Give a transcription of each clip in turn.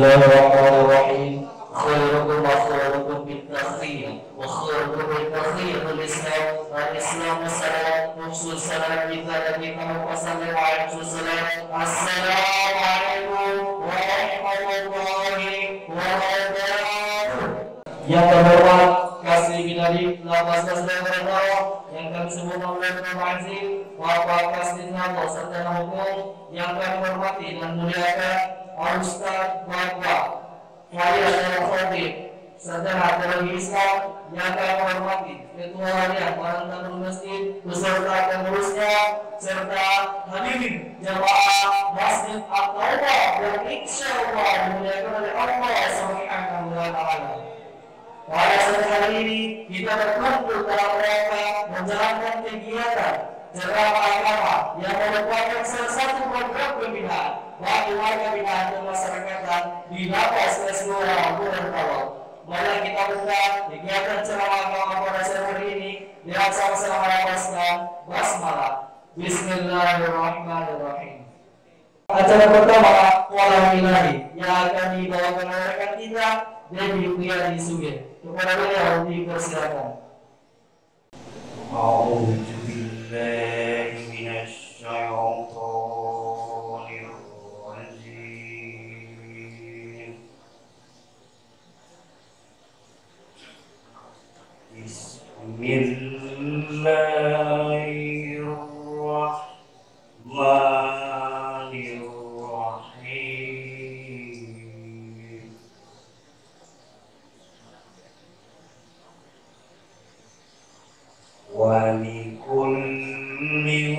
Bismillahirrahmanirrahim. Khairukum wa khairukum bittakhir wa khairukum bittakhir al-Islam al-Islam salam musul salam kita wa sallam alaihi wasallam. Assalamualaikum warahmatullahi wabarakatuh. Yang terhormat Kasih Binadi Lapas Kasih yang kami sebut oleh Mazim Bapak Kasih Nado serta hukum yang kami hormati dan muliakan Ustaz Bapak Khalil Al-Khatib serta hadirin Islam yang kami hormati Ketua Harian Barang Tanur Masjid beserta pengurusnya serta hadirin jamaah Masjid At-Taubah yang insyaallah dimuliakan oleh Allah Subhanahu wa taala. Pada saat hari ini kita berkumpul dalam rangka menjalankan kegiatan ceramah agama yang merupakan salah satu program pembinaan bagi warga binaan kemasyarakatan di Lapas Keseluruhan Gorontalo. Mari kita buka kegiatan ceramah agama pada saat hari ini dengan sama-sama melafazkan basmalah. Bismillahirrahmanirrahim. Acara pertama Walau Ilahi yang akan dibawakan oleh rekan kita Debbie Puyadi Sugih. Kepada beliau dipersilakan. A'udzu billahi minasy syaithanir rajim. Bismillahirrahmanirrahim. Wa likulli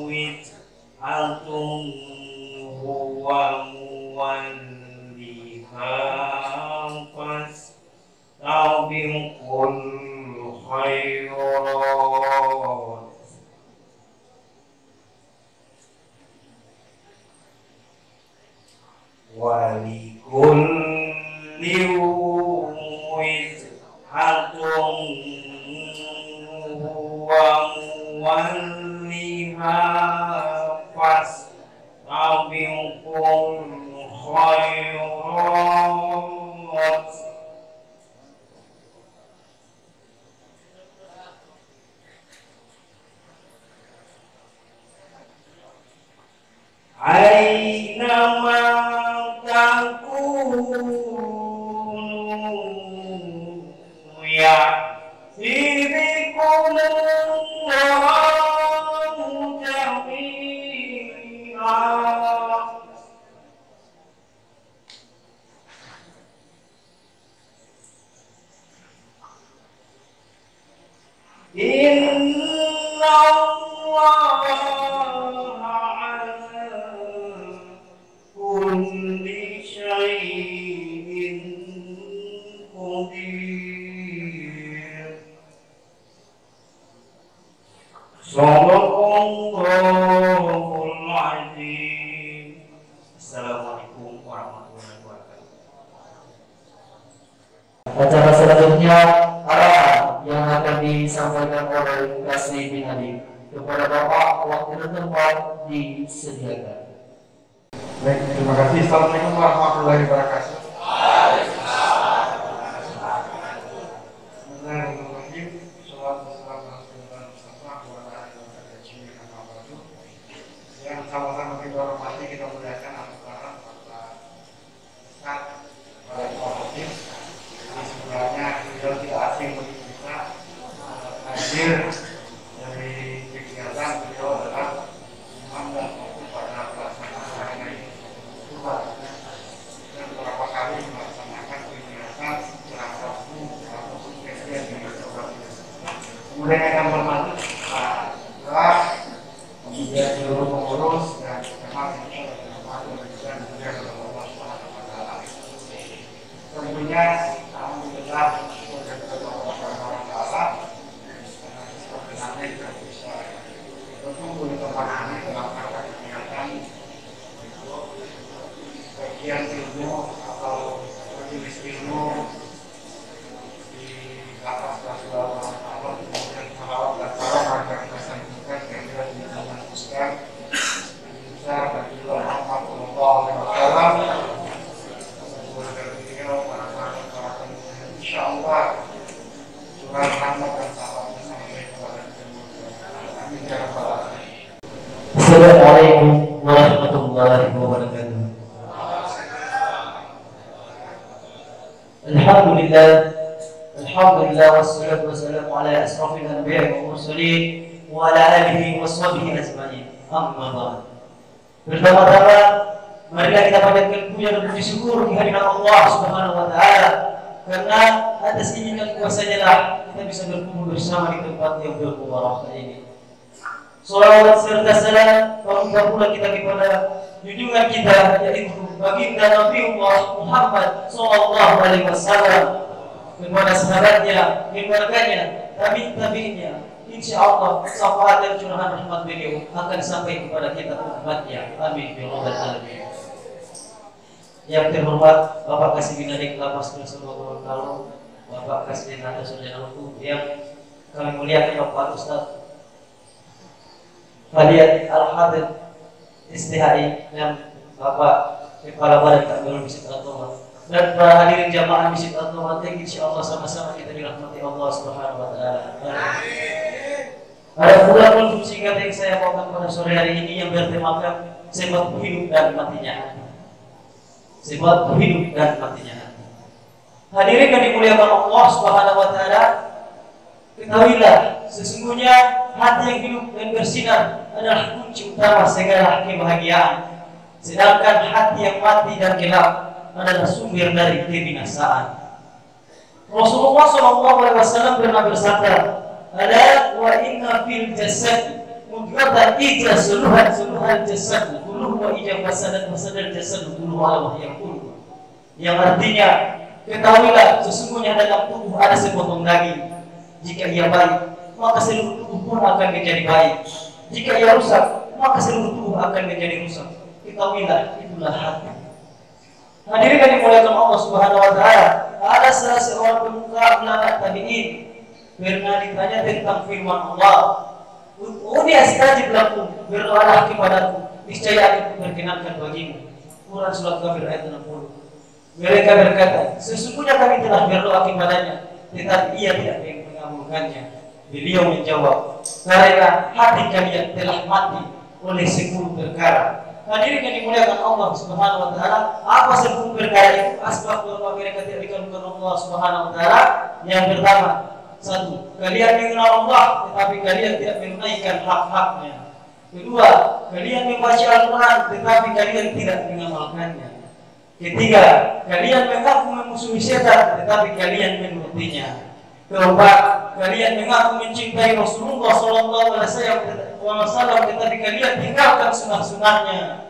wijhatun huwa muwalliha fastabiqul khairat. Wa likulli wijhatun wa muwalliha fastabiqul khairat. Aynama takunu ya'tibikumullahu jami'an. Inna Allaha kulli syai'in qadir. Shadaqallahul azim. Assalamualaikum warahmatullahi wabarakatuh. Acara selanjutnya arahan yang akan disampaikan oleh Kasih Binadi. Kepada Bapak waktu dan tempat disediakan. Baik, terima kasih. Assalamualaikum warahmatullahi wabarakatuh. Bismillahirrahmanirrahim. Shallallahu alaihi wasallam. Yang sama-sama kita hormati, kita muliakan Al-Quran pada saat Al-Quran. Jadi sebenarnya beliau tidak asing bagi kita. Hadir dari kegiatan beliau adalah imam dan waktu pada pelaksanaan hari ini. Dan beberapa kali melaksanakan kegiatan berapapun ataupun kegiatan di Jawa. Kemudian yang akan berlanjut adalah kemudian seluruh pengurus dan memang dan juga Allah Subhanahu wa taala. Tentunya alhamdulillah kepada Allah Subhanahu wa taala seperti nanti kita bisa berkumpul di tempat ini dalam rangka kegiatan bagian ilmu atau majelis ilmu di Lapas Keseluruhan Gorontalo, kemudian salawat dan salam agar kita sampaikan kehadiran di zaman Ustaz Muhammad sallallahu alaihi wasallam Alhamdulillah, alhamdulillah wassalatu wassalamu ala asrafil anbiya'i wal mursalin wa ala alihi washabihi ajma'in. Amma ba'd. Pertama-tama marilah kita panjatkan puja dan puji syukur kehadirat Allah Subhanahu wa taala, karena atas izin dan kuasa-Nya lah kita bisa berkumpul bersama di tempat yang berbarakah ini. Salawat serta salam meminta pula kita kepada junjungan kita, yaitu baginda Nabi Muhammad sallallahu alaihi wasallam, kepada sahabatnya, keluarganya, tabi'innya. Insyaallah syafaat dan curahan rahmat beliau akan sampai kepada kita umatnya. Amin ya rabbal alamin. Yang terhormat Bapak Kasih Binadik Lapas Nusa Gorontalo, Bapak Kasih Nada Sarjana Hukum yang kami muliakan, Bapak Ustaz Fadiyat Al-Hadid STHI dan Bapak Kepala Badan Takmir Masjid Al-Tawad, dan para hadirin jamaah Masjid Al-Tawad yang insyaallah sama-sama kita dirahmati Allah Subhanahu wa taala. Ada pula pun singkat yang saya bawakan pada sore hari ini yang bertemakan sebab hidup dan matinya hati. Sebab hidup dan matinya hati. Hadirin yang dimuliakan Allah Subhanahu wa taala, ketahuilah sesungguhnya hati yang hidup dan bersinar adalah kunci utama segala kebahagiaan, sedangkan hati yang mati dan gelap adalah sumber dari kebinasaan. Rasulullah SAW pernah bersabda, "Ala wa inna fil jasad mudghatan idza suluhat jasad kulluhu wa idza fasadat jasad kulluhu ala wahya kullu." Yang artinya, ketahuilah sesungguhnya dalam tubuh ada sepotong daging. Jika ia baik, maka seluruh tubuh pun akan menjadi baik. Jika ia rusak, maka seluruh tubuh akan menjadi rusak. Ketahuilah, itulah hati. Hadirin yang dimuliakan Allah Subhanahu wa taala, ada salah seorang pemuka ulama tabi'in pernah ditanya tentang firman Allah, "Uni astajib lakum, berdoalah kepadaku, niscaya aku berkenankan bagimu." Quran surat Kafir ayat 60. Mereka berkata, "Sesungguhnya kami telah berdoa kepadanya, tetapi ia tidak mengabulkannya." Beliau menjawab, "Karena hati kalian telah mati oleh 10 perkara." Hadirin yang dimuliakan Allah Subhanahu wa taala, apa 10 perkara itu? Asbab bahwa mereka tidak dikabulkan Allah Subhanahu wa taala. Yang pertama, 1. Kalian mengenal Allah tetapi kalian tidak menunaikan hak-haknya. Kedua, kalian membaca Al-Quran tetapi kalian tidak mengamalkannya. Ketiga, kalian mengaku memusuhi setan tetapi kalian menurutinya. Keempat, kalian mengaku mencintai Rasulullah SAW tetapi kalian tinggalkan sunnah-sunnahnya.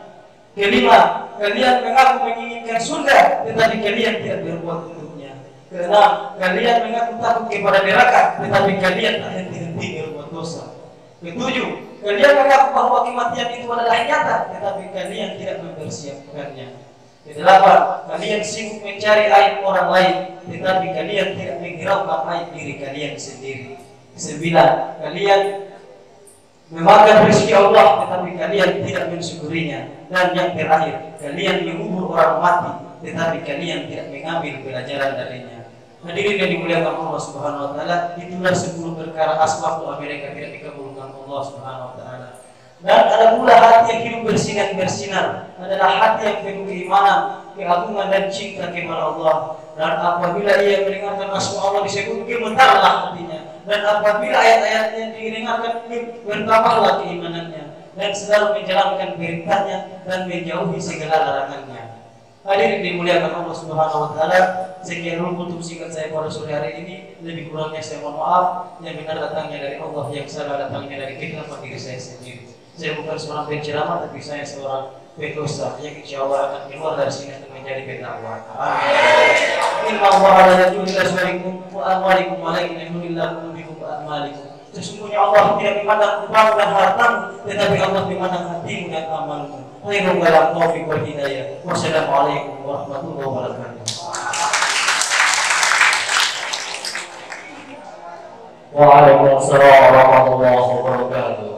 Kelima, kalian mengaku menginginkan surga tetapi kalian tidak berbuat untuknya. Keenam, kalian mengaku takut kepada neraka tetapi kalian tak henti-henti berbuat dosa. Ketujuh, kalian mengaku bahwa kematian itu adalah nyata tetapi kalian tidak mempersiapkannya. Kedelapan, kalian sibuk mencari aib orang lain tetapi kalian tidak menghiraukan aib diri kalian sendiri. Kesembilan, kalian memakan rezeki Allah tetapi kalian tidak mensyukurinya. Dan yang terakhir, kalian mengubur orang mati tetapi kalian tidak mengambil pelajaran darinya. Hadirin yang dimuliakan Allah Subhanahu wa taala, itulah 10 perkara asbab mereka tidak dikabulkan Allah Subhanahu wa taala. Dan ada pula hati yang hidup bersinar adalah hati yang penuh keimanan, keagungan dan cinta kepada Allah. Dan apabila ia mendengarkan asma Allah disebut, gemetarlah hatinya. Dan apabila ayat-ayat yang didengarkan, bertambahlah keimanannya dan selalu menjalankan perintahnya dan menjauhi segala larangannya. Hadirin dimuliakan Allah Subhanahu wa taala, sekian dulu untuk singkat saya pada sore hari ini. Lebih kurangnya saya mohon maaf. Yang benar datangnya dari Allah, yang salah datangnya dari kehidupan diri saya sendiri. Saya bukan seorang penceramah, tapi saya seorang pendosa yang insya Allah akan keluar dari sini untuk menjadi pendakwah. Amin. Inna Allah la yajuz aswarikum wa amwalikum wa la yajuzillahu bikum wa amalikum. Sesungguhnya Allah tidak memandang uang dan hartamu, tetapi Allah memandang hatimu dan amalmu. Khairul kalam taufiq wal hidayah. Wassalamualaikum warahmatullahi wabarakatuh. Waalaikumsalam warahmatullahi wabarakatuh.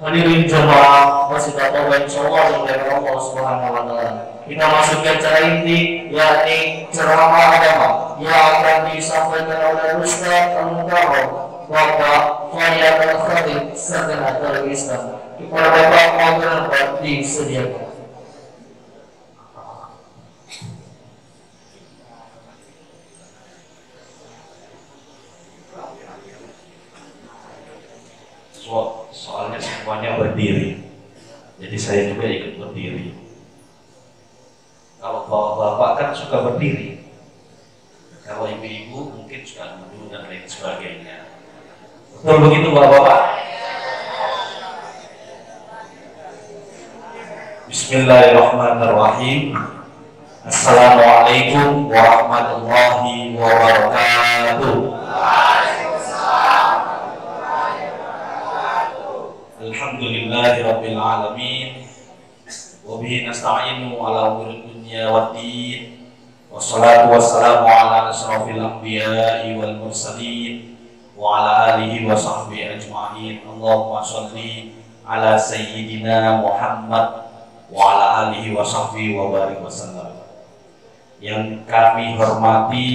Hadirin jemaah Masjid Al-Tawad insyaallah yang dari Allah Subhanahu wa taala. Kita masuk ke acara inti, yakni ceramah agama yang akan disampaikan oleh Ustaz Al-Mukarram Bapak Fadiyat Al-Khatib Sarjana Islam. Kepada Bapak moderator disediakan. semuanya berdiri. Jadi saya juga ikut berdiri. Kalau bapak-bapak kan suka berdiri. Kalau ibu-ibu mungkin suka duduk dan lain sebagainya. Betul begitu bapak-bapak? Bismillahirrahmanirrahim. Assalamualaikum warahmatullahi wabarakatuh. Alhamdulillahirabbil alamin. Wa bihi nasta'inu ala umuri dunya waddin. Wassalatu wassalamu ala asrofil anbiya'i wal mursalin wa ala alihi wa sahbihi ajma'in. Allahumma sholli ala sayyidina Muhammad wa ala alihi wa sahbihi wa barik wasallam. Yang kami hormati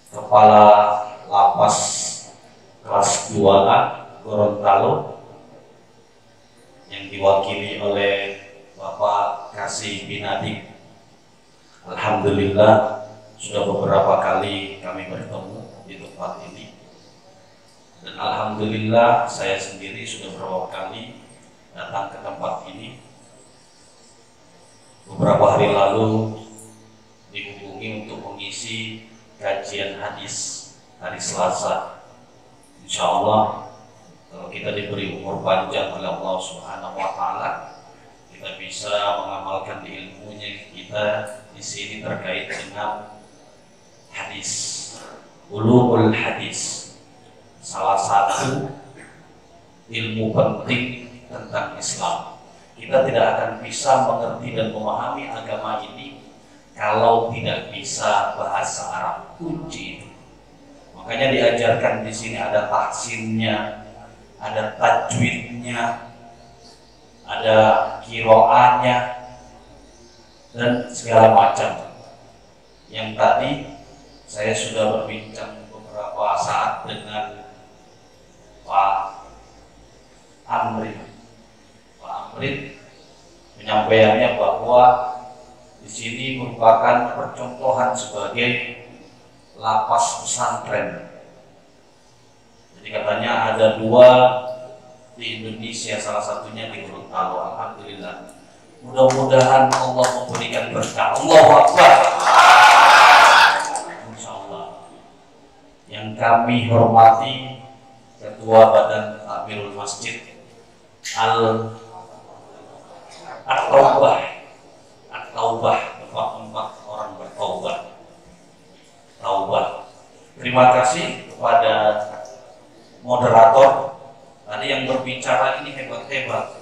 Kepala Lapas kelas 2A Gorontalo yang diwakili oleh Bapak Kasih Binadik. Alhamdulillah sudah beberapa kali kami bertemu di tempat ini, dan alhamdulillah saya sendiri sudah beberapa kali datang ke tempat ini. Beberapa hari lalu dihubungi untuk mengisi kajian hadis hari Selasa. Insya Allah kalau kita diberi umur panjang oleh Allah Subhanahu wa Ta'ala, kita bisa mengamalkan ilmunya kita di sini terkait dengan hadis, ulumul hadis, salah satu ilmu penting tentang Islam. Kita tidak akan bisa mengerti dan memahami agama ini kalau tidak bisa bahasa Arab, kunci itu. Makanya diajarkan di sini ada tahsinnya, ada tajwidnya, ada qiraahnya, dan segala macam. Yang tadi saya sudah berbincang beberapa saat dengan Pak Amrin. Pak Amrin menyampaikannya bahwa di sini merupakan percontohan sebagai lapas pesantren. Jadi katanya ada 2 di Indonesia, salah satunya di Gorontalo. Alhamdulillah. Mudah-mudahan Allah memberikan berkah. Allahu Akbar. Insyaallah. Yang kami hormati Ketua Badan Takmirul Masjid At-Taubah, tempat orang bertaubat. Taubah. Terima kasih kepada moderator tadi yang berbicara ini hebat-hebat.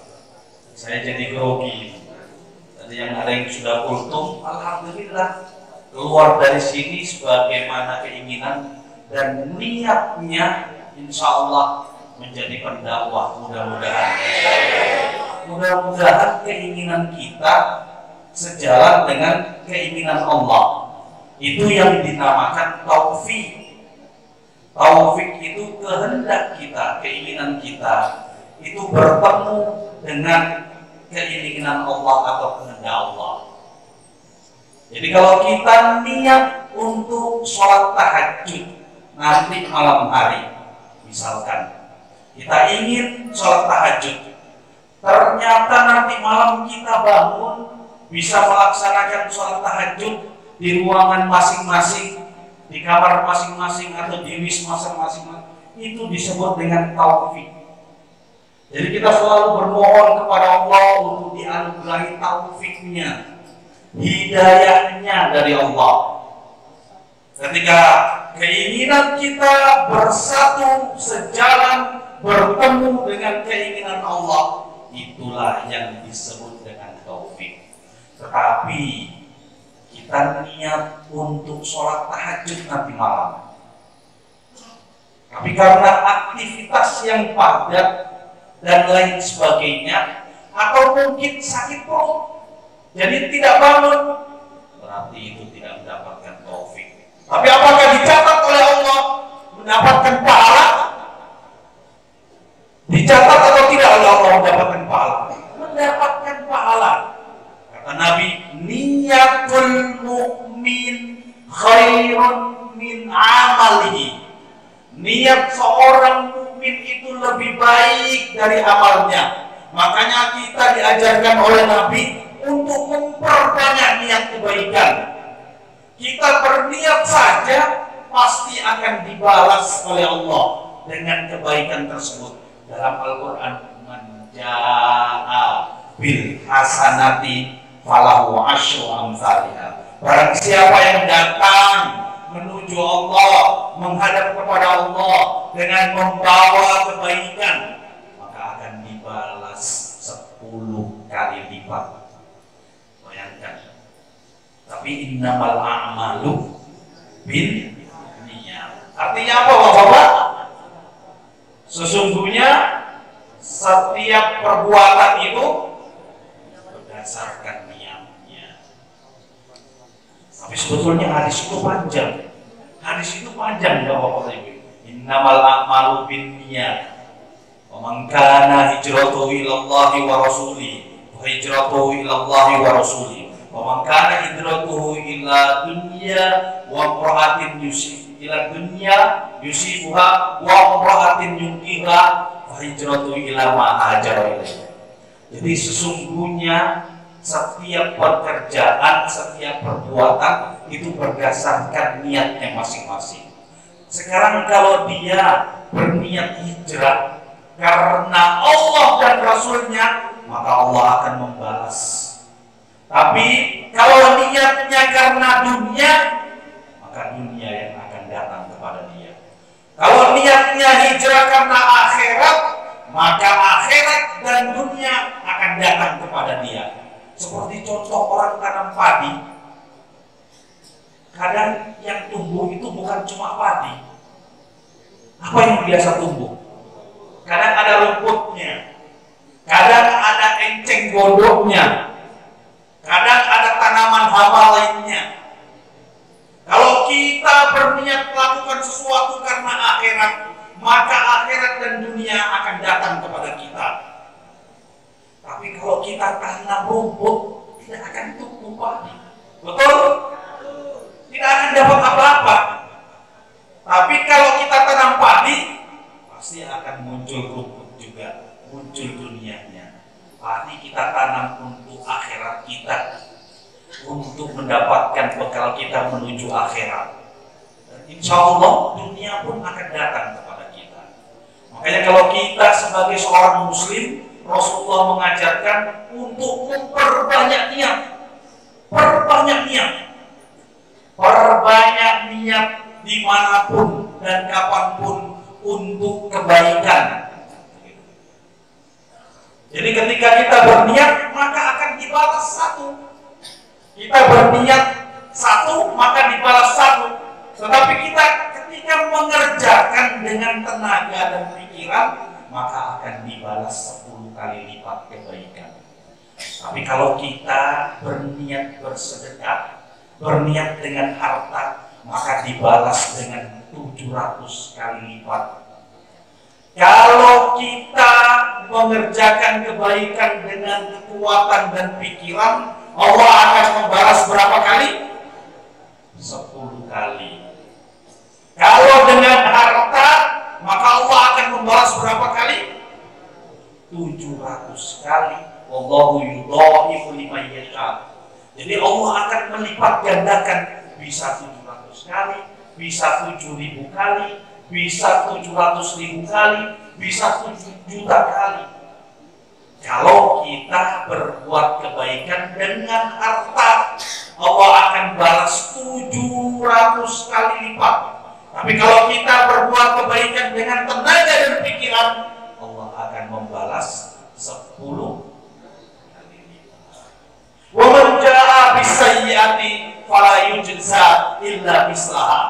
Saya jadi grogi. Tadi yang ada yang sudah kultum, alhamdulillah keluar dari sini sebagaimana keinginan dan niatnya, insya Allah menjadi pendakwah. Mudah-mudahan keinginan kita sejalan dengan keinginan Allah. Itu yang dinamakan taufik. Taufik itu kehendak kita, keinginan kita itu bertemu dengan keinginan Allah atau kehendak Allah. Jadi kalau kita niat untuk sholat tahajud nanti malam hari, misalkan kita ingin sholat tahajud, ternyata nanti malam kita bangun bisa melaksanakan sholat tahajud di ruangan masing-masing, di kamar masing-masing atau di wisma masing-masing, itu disebut dengan taufik. Jadi kita selalu bermohon kepada Allah untuk dianugerahi taufiknya, hidayahnya dari Allah. Ketika keinginan kita bersatu, sejalan, bertemu dengan keinginan Allah, itulah yang disebut dengan taufik. Tetapi kita niat untuk sholat tahajud nanti malam, tapi karena aktivitas yang padat dan lain sebagainya, atau mungkin sakit perut, jadi tidak bangun, berarti itu tidak mendapatkan taufik. Tapi apakah dicatat oleh Allah mendapatkan pahala? Dicatat atau tidak oleh Allah mendapatkan pahala? Mendapatkan pahala. Kata Nabi, niyatul mu'min khairun min amalihi. Niat seorang mukmin mukmin itu lebih baik dari amalnya. Makanya kita diajarkan oleh Nabi untuk memperbanyak niat kebaikan. Kita berniat saja pasti akan dibalas oleh Allah dengan kebaikan tersebut. Dalam Al-Quran, man jaa bil hasanati falahu asyru amsalha. Barang siapa yang datang menuju Allah, menghadap kepada Allah dengan membawa kebaikan, maka akan dibalas 10 kali lipat. Bayangkan. Tapi innamal a'malu bin niyat. Artinya apa, Bapak? Sesungguhnya setiap perbuatan itu berdasarkan niatnya. Tapi sebetulnya hadis itu panjang. Hadis itu panjang, Bapak Ibu. Innamal a'malu binniyat. Wa man kana hijratuhu ila Allahi wa rasulihi, wa hijratuhu ila Allahi wa rasulihi. Wa man kana hijratuhu ila dunya wa imra'atin ila dunya yusibuha wa imra'atin yunkiha, wa hijratuhu ila ma hajara ilaihi. Jadi sesungguhnya setiap pekerjaan, setiap perbuatan itu berdasarkan niatnya masing-masing. Sekarang kalau dia berniat hijrah karena Allah dan Rasulnya, maka Allah akan membalas. Tapi kalau niatnya karena dunia, maka dunia yang akan datang kepada dia. Kalau niatnya hijrah karena akhirat, maka akhirat dan dunia akan datang kepada dia. Seperti contoh orang tanam padi. Kadang yang tumbuh itu bukan cuma padi. Apa yang biasa tumbuh? Kadang ada rumputnya, kadang ada enceng gondoknya, kadang ada tanaman hama lainnya. Kalau kita berniat melakukan sesuatu karena akhirat, maka akhirat dan dunia akan datang kepada kita. Tapi kalau kita tanam rumput, tidak akan tumbuh padi. Betul? Tidak akan dapat apa-apa. Tapi kalau kita tanam padi, pasti akan muncul rumput juga, muncul dunianya. Padi kita tanam untuk akhirat kita, untuk mendapatkan bekal kita menuju akhirat. Dan insya Allah dunia pun akan datang kepada kita. Makanya kalau kita sebagai seorang muslim, Rasulullah mengajarkan untuk memperbanyak niat. Perbanyak niat. Perbanyak niat dimanapun dan kapanpun untuk kebaikan. Jadi ketika kita berniat, maka akan dibalas satu. Kita berniat satu, maka dibalas satu. Tetapi kita ketika mengerjakan dengan tenaga dan pikiran, maka akan dibalas 10 kali lipat kebaikan. Tapi kalau kita berniat bersedekah, berniat dengan harta, maka dibalas dengan 700 kali lipat. Kalau kita mengerjakan kebaikan dengan kekuatan dan pikiran, Allah akan membalas berapa kali? 10 kali. Kalau dengan harta, maka Allah akan membalas berapa kali? 700 kali. Wallahu yudha'ifu liman yasha. Jadi Allah akan melipat gandakan, bisa 700 kali, bisa 7.000 kali, bisa 700.000 kali, bisa 7 juta kali. Kalau kita berbuat kebaikan dengan harta, Allah akan balas 700 kali lipat. Tapi kalau kita berbuat kebaikan dengan tenaga dan pikiran, Allah akan membalas 10 kali lipat. Wa man jaa bis-sayyi'ati fala yujza illa mislaha.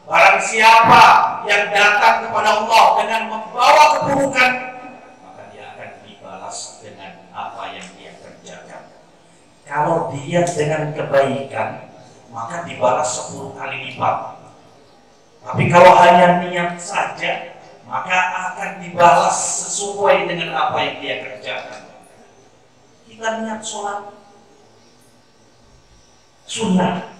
Barang siapa yang datang kepada Allah dengan membawa keburukan, maka dia akan dibalas dengan apa yang dia kerjakan. Kalau dia dengan kebaikan, maka dibalas 10 kali lipat. Tapi kalau hanya niat saja, maka akan dibalas sesuai dengan apa yang dia kerjakan. Kita niat sholat sunnah,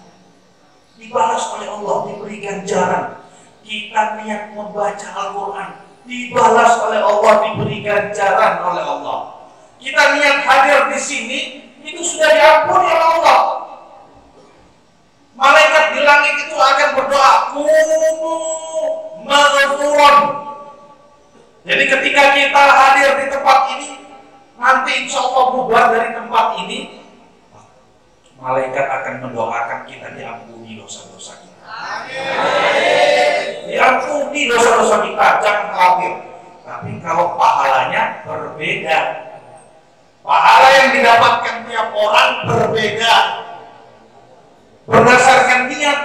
dibalas oleh Allah, diberi ganjaran. Kita niat membaca Al-Quran, dibalas oleh Allah, diberi ganjaran oleh Allah. Kita niat hadir di sini itu sudah diampuni oleh Allah. Malaikat di langit itu akan berdoa, "Kumu maghfuran." Jadi ketika kita hadir di tempat ini, nanti insya Allah bubar dari tempat ini, malaikat akan mendoakan kita diampuni dosa-dosa kita. Amin. Diampuni dosa-dosa kita, jangan khawatir. Tapi kalau pahalanya berbeda, pahala yang didapatkan tiap orang berbeda berdasarkan niat.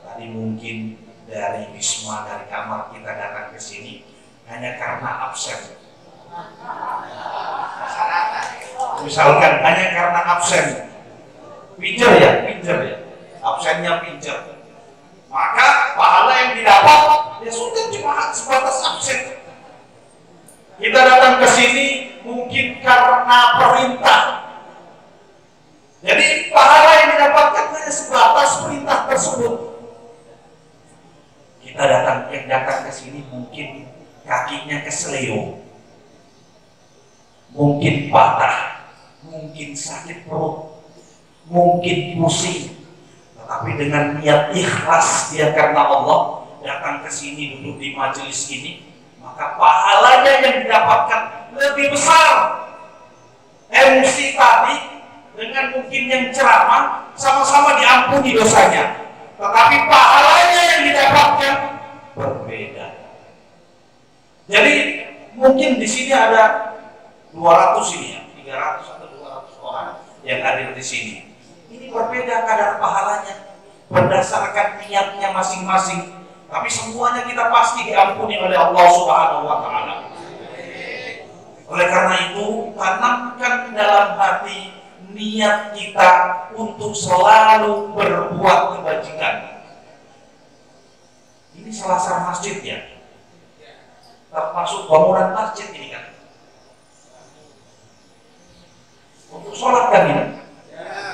Tadi mungkin dari wisma, dari kamar kita datang ke sini hanya karena absen. Misalkan hanya karena absen, pinjer ya, absennya pinjer. Maka pahala yang didapat ya sudah cuma sebatas absen. Kita datang ke sini mungkin karena perintah. Jadi pahala yang didapatkan hanya sebatas perintah tersebut. Kita datang ke sini mungkin kakinya keseleo, mungkin patah, mungkin sakit perut, mungkin pusing. Tetapi dengan niat ikhlas dia karena Allah datang ke sini, duduk di majelis ini, maka pahalanya yang didapatkan lebih besar. MC tadi dengan mungkin yang ceramah sama-sama diampuni dosanya, tetapi pahalanya yang didapatkan berbeda. Jadi mungkin di sini ada 200 ini ya, 300 atau 200 orang yang hadir di sini. Ini berbeda kadar pahalanya berdasarkan niatnya masing-masing. Tapi semuanya kita pasti diampuni oleh Allah Subhanahu wa Ta'ala. Oleh karena itu, tanamkan dalam hati niat kita untuk selalu berbuat kebajikan. Ini selasar masjid ya, termasuk bangunan masjid ini kan. Untuk sholat kan ini?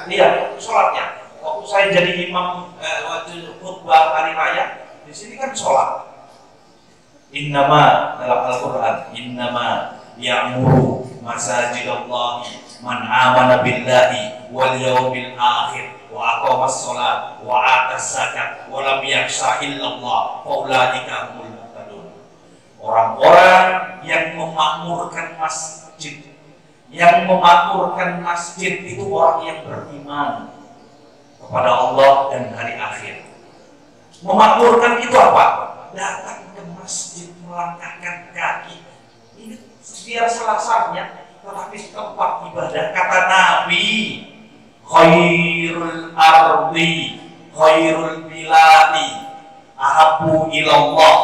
Iya, untuk sholatnya. Waktu saya jadi imam waktu khutbah hari raya, di sini kan sholat. Innama dalam Al-Quran, innama ya'muru masajidallahi man amana billahi wal yawmil akhir wa aqamas sholat wa atas zakat wa lam yakhsha illallah fa ulaika humul muhtadun. Orang-orang yang memakmurkan masjid, yang memakmurkan masjid itu orang yang beriman kepada Allah dan hari akhir. Memakmurkan itu apa? Datang ke masjid, melangkahkan kaki. Ini biar selasarnya, tetapi tempat ibadah. Kata Nabi, khairul ardi, khairul biladi, ahabbu ilallah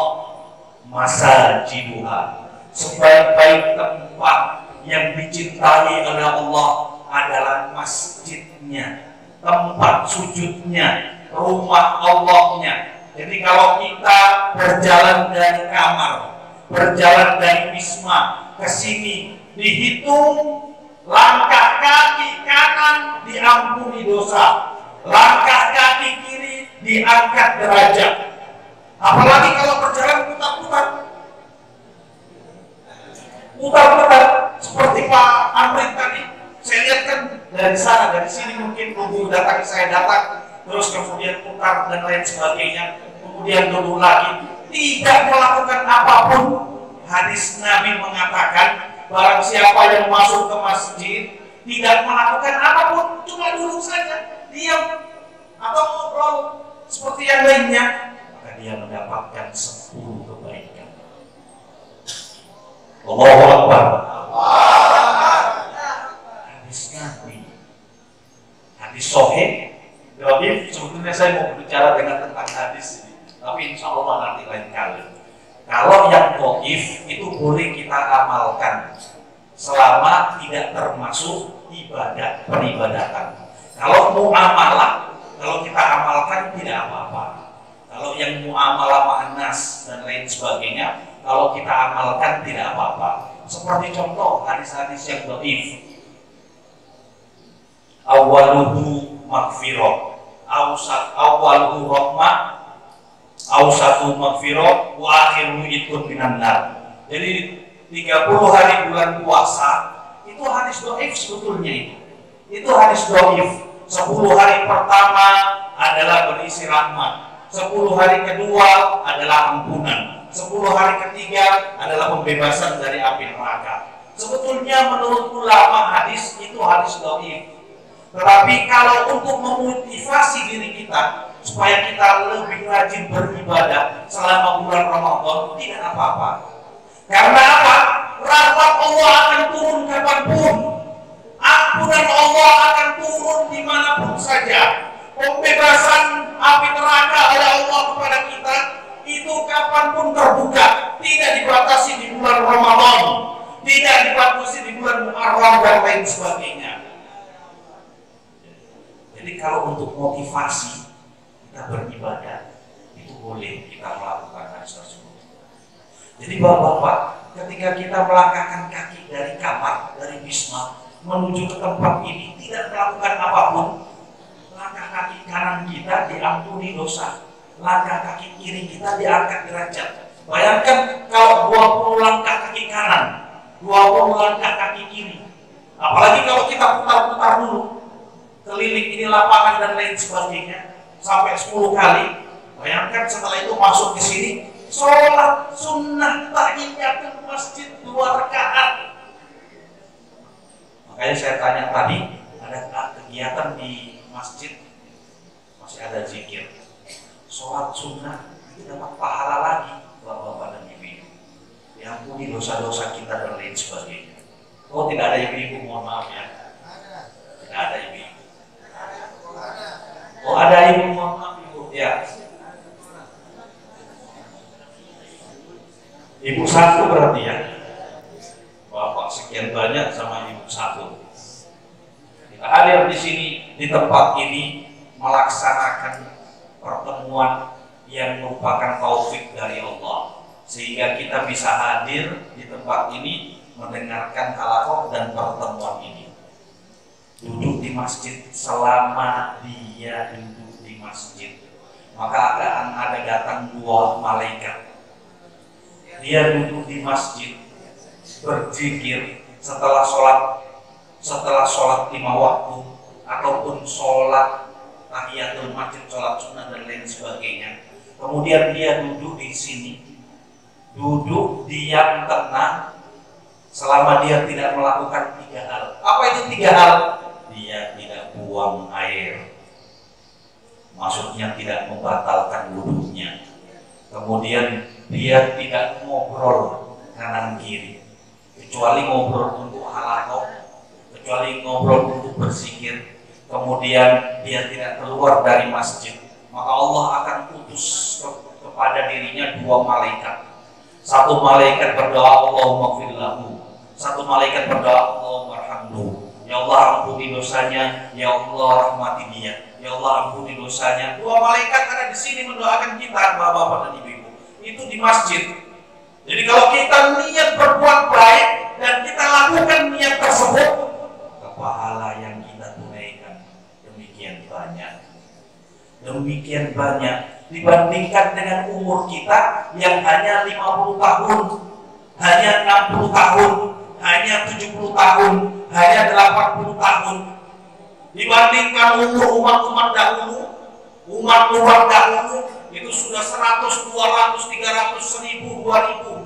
masajiduha. Sebaik-baik tempat yang dicintai oleh Allah adalah masjidnya, tempat sujudnya, rumah Allahnya. Jadi kalau kita berjalan dari kamar, berjalan dari wisma ke sini, dihitung langkah kaki kanan diampuni dosa, langkah kaki kiri diangkat derajat. Apalagi kalau berjalan putar-putar seperti Pak Amrit tadi. Saya lihat kan dari sana, dari sini mungkin nunggu datang, saya datang, terus kemudian putar dan lain sebagainya, kemudian duduk lagi, tidak melakukan apapun. Hadis Nabi mengatakan, barang siapa yang masuk ke masjid tidak melakukan apapun, cuma duduk saja, diam atau ngobrol seperti yang lainnya, maka dia mendapatkan 10 kebaikan. Allahu Akbar. Hadis Nabi, hadis sahih. Jadi sebetulnya saya mau bicara tentang hadis ini, tapi insya Allah nanti lain kali. Kalau yang dhaif itu boleh kita amalkan selama tidak termasuk ibadah peribadatan. Kalau muamalah, kalau kita amalkan tidak apa-apa. Kalau yang muamalah ma'anas dan lain sebagainya, kalau kita amalkan tidak apa-apa. Seperti contoh hadis-hadis yang dhaif. Awaluhu maghfirah, awwaluhu rahmah, awsatu maghfirah wa akhiru itqun minan nar. Jadi 30 hari bulan puasa itu hadis dhaif sebetulnya itu. Itu hadis dhaif. 10 hari pertama adalah berisi rahmat. 10 hari kedua adalah ampunan. 10 hari ketiga adalah pembebasan dari api neraka. Sebetulnya menurut ulama hadis itu hadis dhaif. Tetapi kalau untuk memotivasi diri kita supaya kita lebih rajin beribadah selama bulan Ramadan, tidak apa-apa. Karena apa? Rahmat Allah akan turun kapanpun. Ampunan Allah akan turun dimanapun saja. Pembebasan api neraka oleh Allah kepada kita itu kapanpun terbuka. Tidak dibatasi di bulan Ramadan, tidak dibatasi di bulan Muharram dan lain sebagainya. Jadi kalau untuk motivasi kita beribadah, itu boleh kita melakukan hal tersebut. Jadi bapak-bapak, ketika kita melangkahkan kaki dari kamar, dari wisma menuju ke tempat ini, tidak melakukan apapun, langkah kaki kanan kita diampuni dosa, langkah kaki kiri kita diangkat derajat. Bayangkan kalau 20 langkah kaki kanan, 20 langkah kaki kiri. Apalagi kalau kita putar-putar dulu, keliling ini lapangan dan lain sebagainya, sampai 10 kali. Bayangkan setelah itu masuk ke sini, sholat sunnah tahiyatul masjid 2 rakaat. Makanya saya tanya tadi, ada kegiatan di masjid, masih ada zikir. Sholat sunnah itu dapat pahala lagi, bapak-bapak dan ibu-ibu. Diampuni dosa-dosa kita dan lain sebagainya. Oh, tidak ada ibu-ibu, mohon maaf ya. Tidak ada ibu-ibu. Oh, ada ibu, mohon maaf ibu. Ya. Ibu satu berarti ya. Bapak sekian banyak sama ibu satu. Kita hadir di sini, di tempat ini melaksanakan pertemuan yang merupakan taufik dari Allah, sehingga kita bisa hadir di tempat ini mendengarkan halaqah dan pertemuan ini. Duduk di masjid, selama dia duduk di masjid, maka akan ada datang 2 malaikat. Dia duduk di masjid berzikir setelah sholat 5 waktu ataupun sholat tahiyatul masjid, sholat sunnah dan lain sebagainya. Kemudian dia duduk di sini, duduk diam tenang selama dia tidak melakukan 3 hal. Apa itu 3 hal? Dia tidak buang air, maksudnya tidak membatalkan wudunya. Kemudian dia tidak ngobrol kanan kiri, kecuali ngobrol untuk halaqah, kecuali ngobrol untuk berzikir. Kemudian dia tidak keluar dari masjid, maka Allah akan utus kepada dirinya 2 malaikat. Satu malaikat berdoa Allahumma ighfir lahu, satu malaikat berdoa Allahumma arhamhu. Ya Allah ampuni dosanya, ya Allah rahmati dia, ya Allah ampuni dosanya. 2 malaikat ada di sini mendoakan kita, bapak-bapak dan ibu-ibu. Itu di masjid. Jadi kalau kita niat berbuat baik dan kita lakukan niat tersebut, pahala yang kita tunaikan demikian banyak dibandingkan dengan umur kita yang hanya 50 tahun, hanya 60 tahun, hanya 70 tahun, hanya 80 tahun. Dibandingkan umur umat-umat dahulu, umat dahulu itu sudah 100, 200, 300, 1000, 2000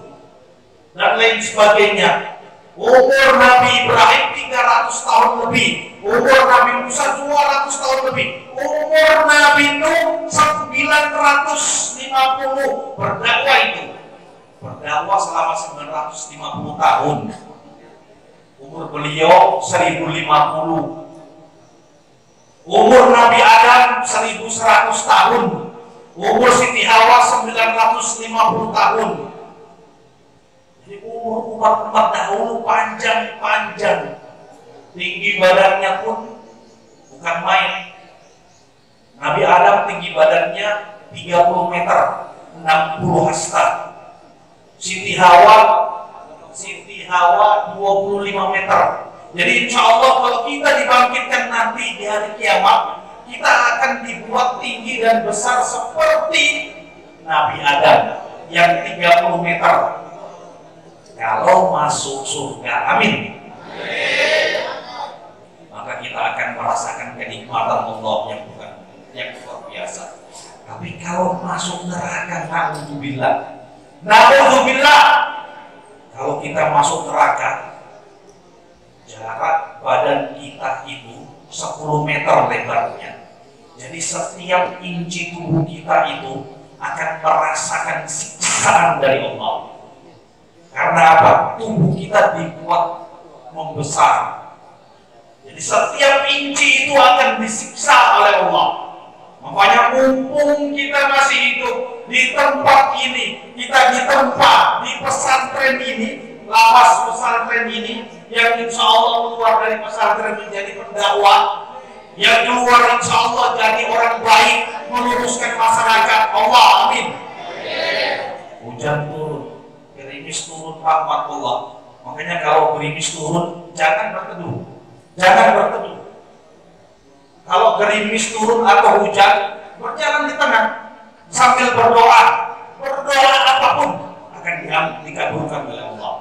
dan lain sebagainya. Umur Nabi Ibrahim 300 tahun lebih, umur Nabi Musa 200 tahun lebih, umur Nabi Nuh 950 berdakwah itu. Berdakwah selama 950 tahun. Umur beliau 1050. Umur Nabi Adam 1100 tahun. Umur Siti Hawa 950 tahun. Jadi umur umat dahulu panjang-panjang. Tinggi badannya pun bukan main. Nabi Adam tinggi badannya 30 meter, 60 hasta. Siti Hawa 25 meter. Jadi insya Allah kalau kita dibangkitkan nanti di hari kiamat, kita akan dibuat tinggi dan besar seperti Nabi Adam yang 30 meter. Kalau masuk surga, amin. Maka kita akan merasakan kenikmatan Allah yang luar biasa. Tapi kalau masuk neraka, na'udzubillah, kalau kita masuk neraka, jarak badan kita itu 10 meter lebarnya. Jadi setiap inci tubuh kita itu akan merasakan siksaan dari Allah. Karena apa? Tubuh kita dibuat membesar. Jadi setiap inci itu akan disiksa oleh Allah. Makanya mumpung kita masih hidup di tempat ini, kita ditempa di pesantren ini, lapas pesantren ini, yang insya Allah keluar dari pesantren menjadi pendakwah, yang keluar insya Allah jadi orang baik, meluruskan masyarakat. Allah, amin. Hujan turun, gerimis turun, rahmat Allah. Makanya kalau gerimis turun, jangan berteduh. Jangan berteduh. Kalau gerimis turun atau hujan, berjalan di tengah sambil berdoa. Berdoa apapun akan dikabulkan oleh Allah.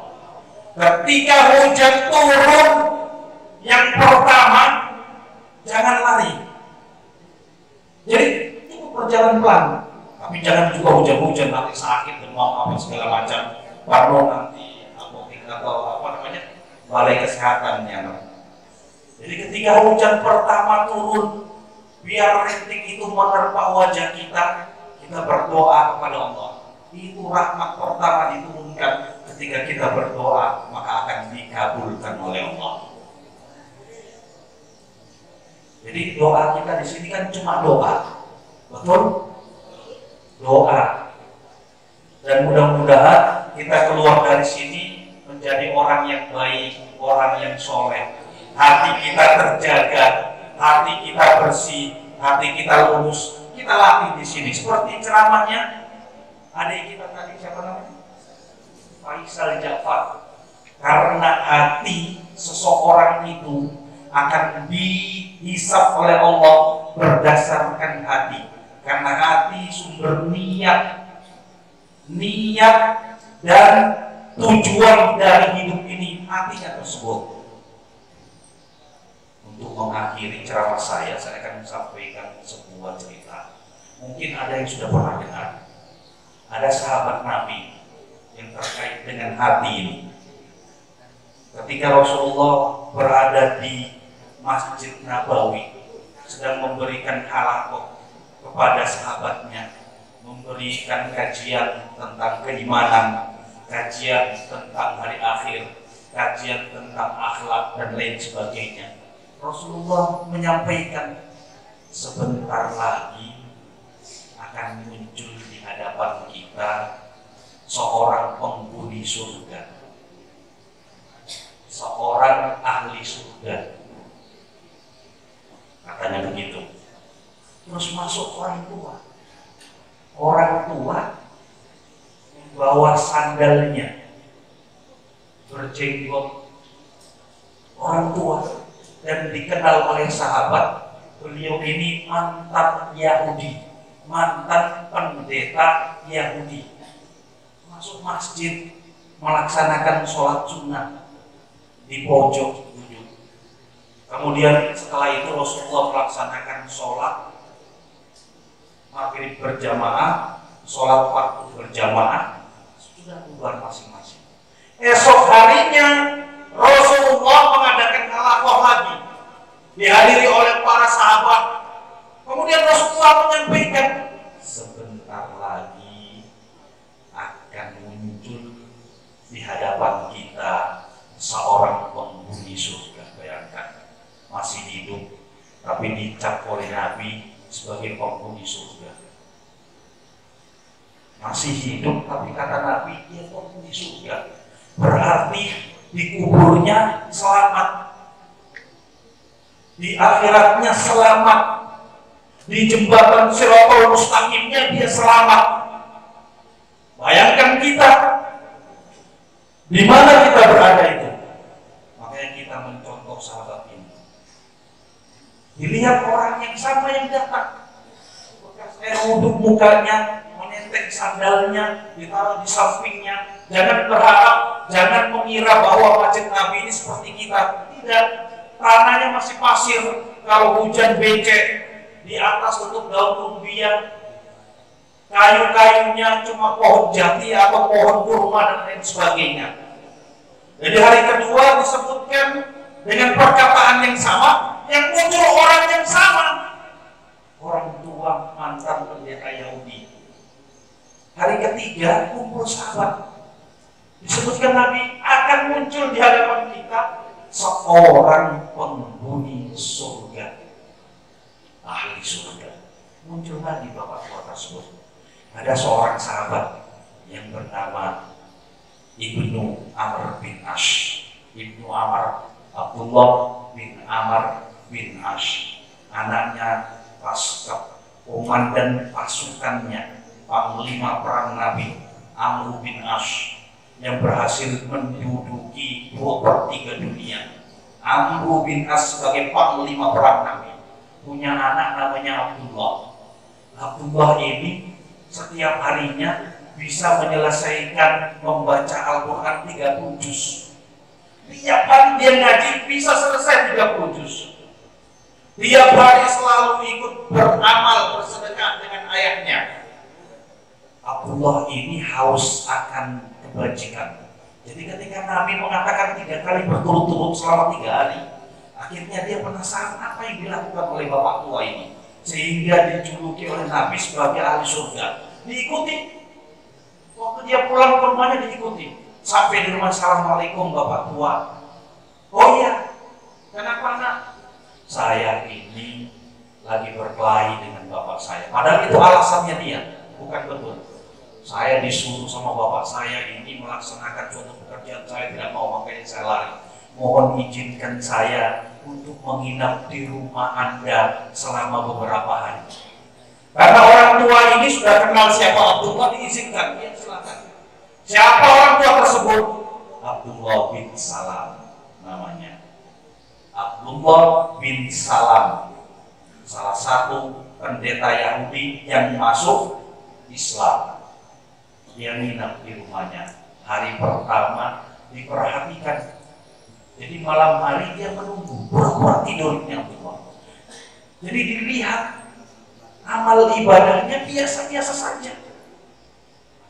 Ketika hujan turun, yang pertama jangan lari. Jadi cukup berjalan pelan, tapi jangan juga hujan-hujan nanti sakit demam apa segala macam. Baru nanti apotek atau apa namanya balai kesehatannya. Jadi ketika hujan pertama turun, biar rintik itu menerpa wajah kita, kita berdoa kepada Allah. Itu rahmat pertama diturunkan ketika kita berdoa, maka akan dikabulkan oleh Allah. Jadi doa kita di sini kan cuma doa, betul? Doa. Dan mudah-mudahan kita keluar dari sini menjadi orang yang baik, orang yang soleh. Hati kita terjaga, hati kita bersih, hati kita lurus. Kita latih di sini seperti ceramahnya adik kita tadi, siapa namanya? Faisal Jafar. Karena hati seseorang itu akan dihisab oleh Allah berdasarkan hati. Karena hati sumber niat dan tujuan dari hidup ini hatinya tersebut. Untuk mengakhiri ceramah saya akan sampaikan sebuah cerita. Mungkin ada yang sudah pernah dengar. Ada sahabat Nabi yang terkait dengan hati ini. Ketika Rasulullah berada di Masjid Nabawi, sedang memberikan halaqah kepada sahabatnya, memberikan kajian tentang keimanan, kajian tentang hari akhir, kajian tentang akhlak dan lain sebagainya. Rasulullah menyampaikan, sebentar lagi akan muncul di hadapan kita seorang penghuni surga, seorang ahli surga, katanya begitu. Terus masuk orang tua bawa sandalnya, berjenggot, orang tua, dan dikenal oleh sahabat, beliau ini mantan Yahudi, mantan pendeta Yahudi. Masuk masjid melaksanakan sholat sunnah di pojok ujung. Kemudian setelah itu Rasulullah melaksanakan sholat maghrib berjamaah, sholat waktu berjamaah, sudah bubar masing-masing. Esok harinya Rasulullah mengadakan halaqah lagi, dihadiri oleh para sahabat. Kemudian Rasulullah menyampaikan, sebentar lagi akan muncul di hadapan kita seorang penghuni surga. Bayangkan, masih hidup tapi dicap oleh Nabi sebagai penghuni surga. Masih hidup tapi kata Nabi dia penghuni surga. Berarti di kuburnya selamat, di akhiratnya selamat, di jembatan Shirathul Mustaqimnya dia selamat. Bayangkan kita, di mana kita berada itu. Makanya kita mencontoh sahabat ini. Dilihat orang yang sama yang datang, bekas air wudhu mukanya meneteskan keteng sandalnya ditaruh di sampingnya. Jangan berharap, jangan mengira bahwa masjid Nabi ini seperti kita. Tidak, tanahnya masih pasir. Kalau hujan becek, di atas tutup daun umbia. Kayu-kayunya cuma pohon jati atau pohon kurma dan lain sebagainya. Jadi hari kedua disebutkan dengan perkataan yang sama, yang muncul orang yang sama. Orang tua mantan pendeta Yahudi. Hari ketiga kumpul sahabat. Disebutkan Nabi akan muncul di hadapan kita seorang penghuni surga, ahli surga. Muncul lagi bapak tua tersebut. Ada seorang sahabat yang bernama Ibnu Amr bin Ash. Ibnu Amr, Abdullah bin Amr bin Ash, anaknya komandan pasukannya, panglima perang Nabi Amr bin Ash, yang berhasil menduduki 2/3 dunia. Amr bin Ash sebagai panglima perang Nabi punya anak namanya Abdullah. Abdullah ini setiap harinya bisa menyelesaikan membaca Al-Quran 30 juz. Tiap hari dia ngaji bisa selesai 30 juz. Tiap hari selalu ikut beramal bersedekah dengan ayahnya. Abdullah ini haus akan kebajikan. Jadi ketika Nabi mengatakan 3 kali berturut-turut selama 3 hari, akhirnya dia penasaran apa yang dilakukan oleh bapak tua ini, sehingga dijuluki oleh Nabi sebagai ahli surga. Diikuti. Waktu dia pulang ke rumahnya diikuti. Sampai di rumah, assalamualaikum bapak tua. Oh iya, kenapa nak? Saya ini lagi berkelahi dengan bapak saya. Padahal itu alasannya dia, bukan betul. Saya disuruh sama bapak saya ini melaksanakan suatu pekerjaan, saya tidak mau, makanya saya lari. Mohon izinkan saya untuk menginap di rumah Anda selama beberapa hari. Karena orang tua ini sudah kenal siapa Abdullah, diizinkan. Ya, silakan. Siapa orang tua tersebut? Abdullah bin Salam namanya. Abdullah bin Salam, salah satu pendeta Yahudi yang masuk Islam. Dia nginap di rumahnya. Hari pertama diperhatikan. Jadi malam hari dia menunggu, pura-pura tidurnya Abdullah. Jadi dilihat amal ibadahnya biasa-biasa saja.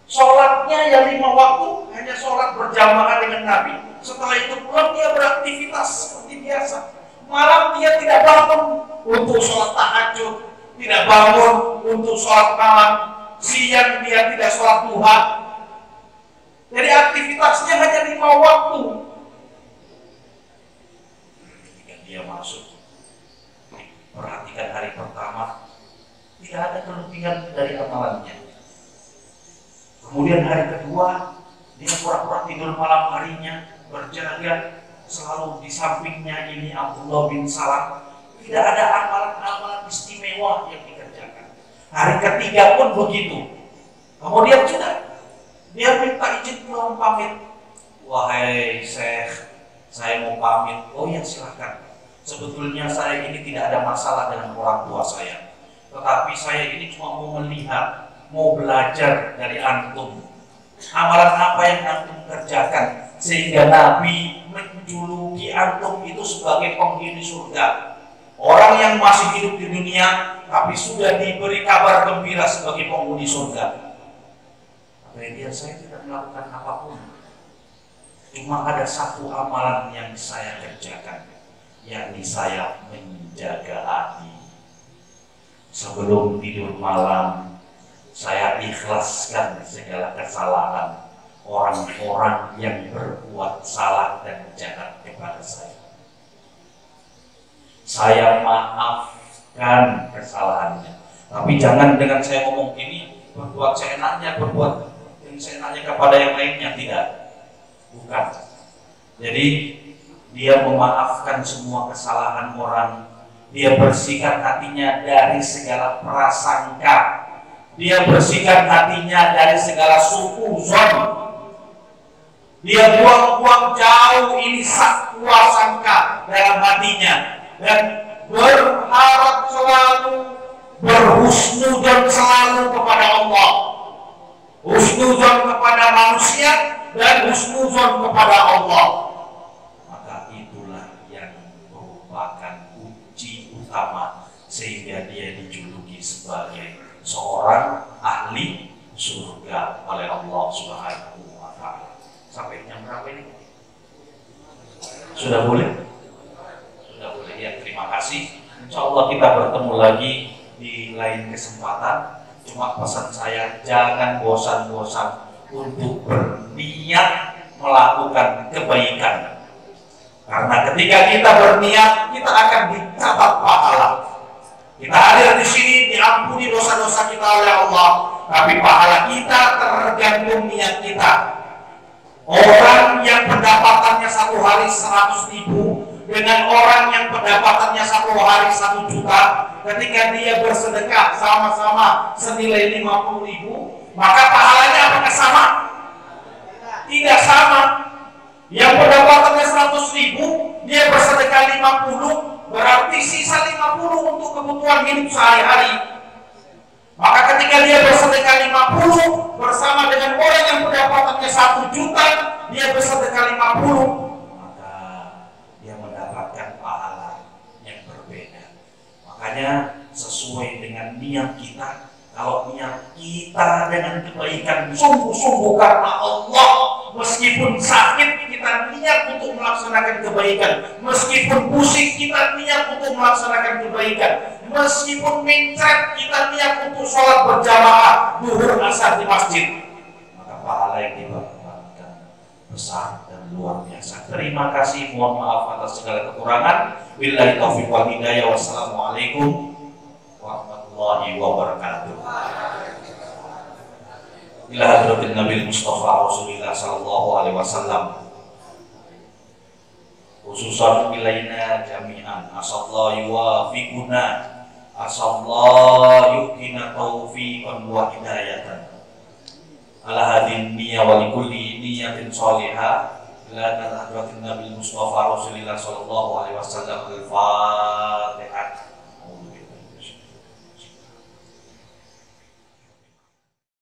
Sholatnya ya 5 waktu, hanya sholat berjamaah dengan Nabi. Setelah itu pulang dia beraktivitas seperti biasa. Malam dia tidak bangun untuk sholat tahajud, tidak bangun untuk sholat malam. Siang dia tidak sholat duha. Jadi aktivitasnya hanya 5 waktu. Ketika dia masuk, perhatikan hari pertama, tidak ada kelebihan dari amalannya. Kemudian hari kedua, dia pura-pura tidur malam harinya, berjaga, selalu di sampingnya ini Abdullah bin Salam. Tidak ada amalan-amalan istimewa yang dikerjakan. Hari ketiga pun begitu. Kemudian sudah, dia minta izin pulang pamit. Wahai Syekh, saya mau pamit. Oh ya silahkan. Sebetulnya saya ini tidak ada masalah dengan orang tua saya. Tetapi saya ini cuma mau melihat, mau belajar dari antum. Amalan apa yang antum kerjakan sehingga Nabi menjuluki antum itu sebagai penghuni surga. Orang yang masih hidup di dunia tapi sudah diberi kabar gembira sebagai penghuni surga. Kemudian saya tidak melakukan apapun. Cuma ada satu amalan yang saya kerjakan, yakni saya menjaga hati. Sebelum tidur malam, saya ikhlaskan segala kesalahan orang-orang yang berbuat salah dan jahat kepada saya. Saya maafkan kesalahannya. Tapi jangan dengan saya ngomong ini, berbuat seenaknya, berbuat yang seenaknya kepada yang lainnya. Tidak. Bukan. Jadi, dia memaafkan semua kesalahan orang. Dia bersihkan hatinya dari segala prasangka. Dia bersihkan hatinya dari segala suuzon. Dia buang-buang jauh ini prasangka dalam hatinya dan berharap selalu, berhusnudzon selalu kepada Allah. dan husnuzon kepada Allah, maka itulah yang merupakan kunci utama sehingga dia dijuluki sebagai seorang ahli surga oleh Allah Subhanahu wa Ta'ala. Sampai jam berapa ini? Sudah boleh? Sudah boleh ya, terima kasih. Insya Allah kita bertemu lagi di lain kesempatan. Cuma pesan saya, jangan bosan-bosan untuk berniat melakukan kebaikan. Karena ketika kita berniat, kita akan dicatat pahala. Kita hadir di sini diampuni dosa-dosa kita oleh Allah, tapi pahala kita tergantung niat kita. Orang yang pendapatannya satu hari 100.000 dengan orang yang pendapatannya satu hari 1 juta, ketika dia bersedekah sama-sama senilai 50.000, maka pahalanya apakah sama? Tidak sama. Yang pendapatannya 100.000, dia bersedekah 50, berarti sisa 50 untuk kebutuhan hidup sehari-hari. Maka ketika dia bersedekah 50 bersama dengan orang yang pendapatannya 1 juta, dia bersedekah 50, maka dia mendapatkan pahala yang berbeda. Makanya sesuai dengan niat kita. Kalau niat kita dengan kebaikan sungguh-sungguh karena Allah, meskipun sakit kita niat untuk melaksanakan kebaikan, meskipun pusing kita niat untuk melaksanakan kebaikan, meskipun mencret kita niat untuk sholat berjamaah zuhur asar di masjid, maka pahala yang kita dapatkan besar dan luar biasa. Terima kasih, mohon maaf atas segala kekurangan. Billahi taufiq wal hidayah. Wassalamualaikum warahmatullahi wabarakatuh. Ila hadratin Nabi Mustafa Rasulullah sallallahu alaihi wasallam, khususan ilaina jami'an, asallahu yuwafiquna, asallahu yu'tina taufiqan wa hidayatan ala hadin niyya wa likulli niyyatin shalihah. Ila hadratin Nabi Mustafa Rasulullah sallallahu alaihi wasallam. Al-Fatihah.